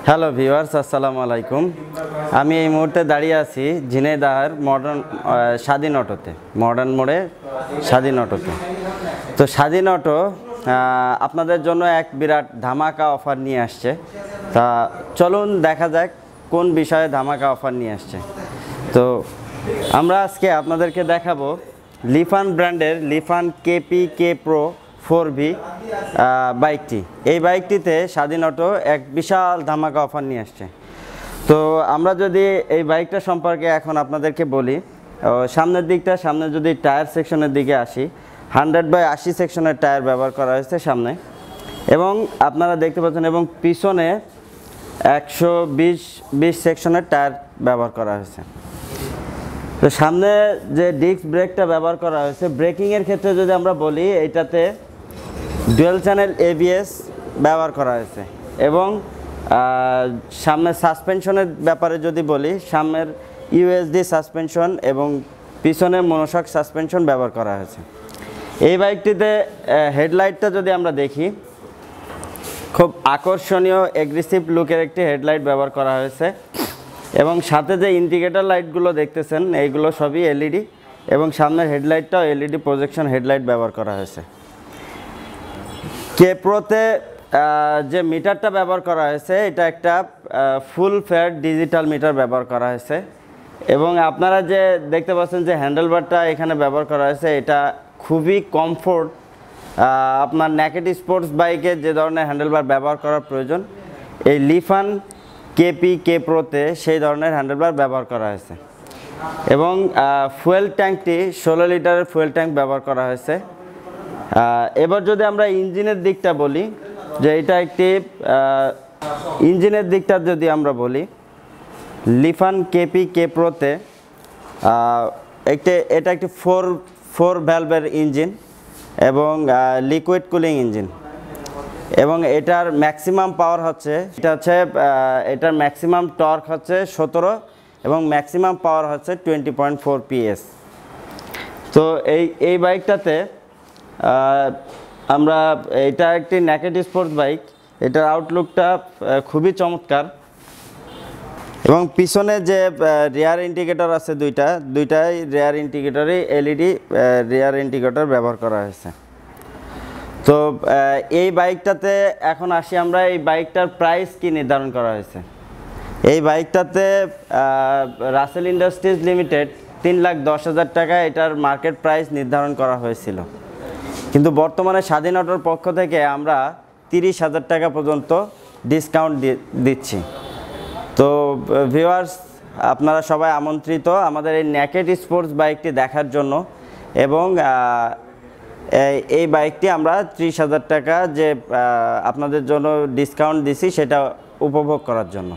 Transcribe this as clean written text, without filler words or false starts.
Hello viewers, আসসালামু আলাইকুম। আমি এই মুহূর্তে দাঁড়িয়ে আছি ঝিনাইদহের স্বাধীন অটোতে, মডার্ন মোড়ে স্বাধীন অটোতে। তো স্বাধীন অটো আপনাদের জন্য এক বিরাট ধামাকা অফার নিয়ে আসছে। তা চলুন দেখা যাক কোন বিষয়ে ধামাকা অফার নিয়ে আসছে। তো আমরা আজকে আপনাদেরকে দেখাবো লিফান ব্র্যান্ডের লিফান কে প্রো 4V বাইকটি। এই বাইকটিতে স্বাধীন অটো এক বিশাল ধামাকা অফার নিয়ে আসছে। তো আমরা যদি এই বাইকটা সম্পর্কে এখন আপনাদেরকে বলি, সামনে যদি টায়ার সেকশনের দিকে আসি, 100/80 সেকশনের টায়ার ব্যবহার করা হয়েছে সামনে, এবং আপনারা দেখতে পাচ্ছেন, এবং পিছনে 120 সেকশনের টায়ার ব্যবহার করা হয়েছে। তো সামনে যে ডিস্ক ব্রেকটা ব্যবহার করা হয়েছে, ব্রেকিংয়ের ক্ষেত্রে যদি আমরা বলি, এইটাতে ডুয়াল চ্যানেল ABS ব্যবহার করা হয়েছে। এবং সামনে সাসপেনশনের ব্যাপারে যদি বলি, সামনের USD সাসপেনশন এবং পিছনে মনোশক সাসপেনশন ব্যবহার করা হয়েছে। এই বাইকটিতে হেডলাইটটা যদি আমরা দেখি, খুব আকর্ষণীয় এগ্রেসিভ লুকের একটি হেডলাইট ব্যবহার করা হয়েছে। এবং সাথে যে ইন্ডিকেটর লাইটগুলো দেখতেছেন, এইগুলো সবই LED, এবং সামনের হেডলাইটটাও LED প্রজেকশন হেডলাইট ব্যবহার করা হয়েছে। কে প্রোতে যে মিটারটা ব্যবহার করা হয়েছে, এটা একটা ফুল ফেয়ার ডিজিটাল মিটার ব্যবহার করা হয়েছে। এবং আপনারা যে দেখতে পাচ্ছেন যে হ্যান্ডেলবারটা এখানে ব্যবহার করা হয়েছে, এটা খুবই কমফোর্ট। আপনার নেকেড স্পোর্টস বাইকে যে ধরনের হ্যান্ডেলবার ব্যবহার করার প্রয়োজন, এই লিফান কে প্রোতে সেই ধরনের হ্যান্ডেলবার ব্যবহার করা হয়েছে। এবং ফুয়েল ট্যাঙ্কটি 16 লিটারের ফুয়েল ট্যাঙ্ক ব্যবহার করা হয়েছে। এবার যদি আমরা ইঞ্জিনের দিকটা বলি, যে এটা একটি ইঞ্জিনের দিকটা যদি আমরা বলি, লিফান কে প্রোতে এটা একটি ফোর ভ্যালভের ইঞ্জিন এবং লিকুইড কুলিং ইঞ্জিন। এবং এটার ম্যাক্সিমাম পাওয়ার হচ্ছে, এটার ম্যাক্সিমাম টর্ক হচ্ছে 17 এবং ম্যাক্সিমাম পাওয়ার হচ্ছে 20.4 PS। তো এই বাইকটাতে এটা একটি নেকেড স্পোর্টস বাইক। এটার আউটলুকটা খুবই চমৎকার। এবং পিছনে যে রিয়ার ইন্ডিকেটর আছে, দুইটাই রিয়ার ইন্ডিকেটরই LED রিয়ার ইন্ডিকেটর ব্যবহার করা হয়েছে। তো এই বাইকটাতে এখন আসি আমরা, এই বাইকটার প্রাইস কি নির্ধারণ করা হয়েছে। এই বাইকটাতে রাসেল ইন্ডাস্ট্রিজ লিমিটেড 3,10,000 টাকা এটার মার্কেট প্রাইস নির্ধারণ করা হয়েছিল। কিন্তু বর্তমানে স্বাধীন অটোর পক্ষ থেকে আমরা 30,000 টাকা পর্যন্ত ডিসকাউন্ট দিচ্ছি। তো ভিউয়ার্স, আপনারা সবাই আমন্ত্রিত আমাদের এই নেকেড স্পোর্টস বাইকটি দেখার জন্য। এবং এই বাইকটি আমরা 30,000 টাকা যে আপনাদের জন্য ডিসকাউন্ট দিছি, সেটা উপভোগ করার জন্য।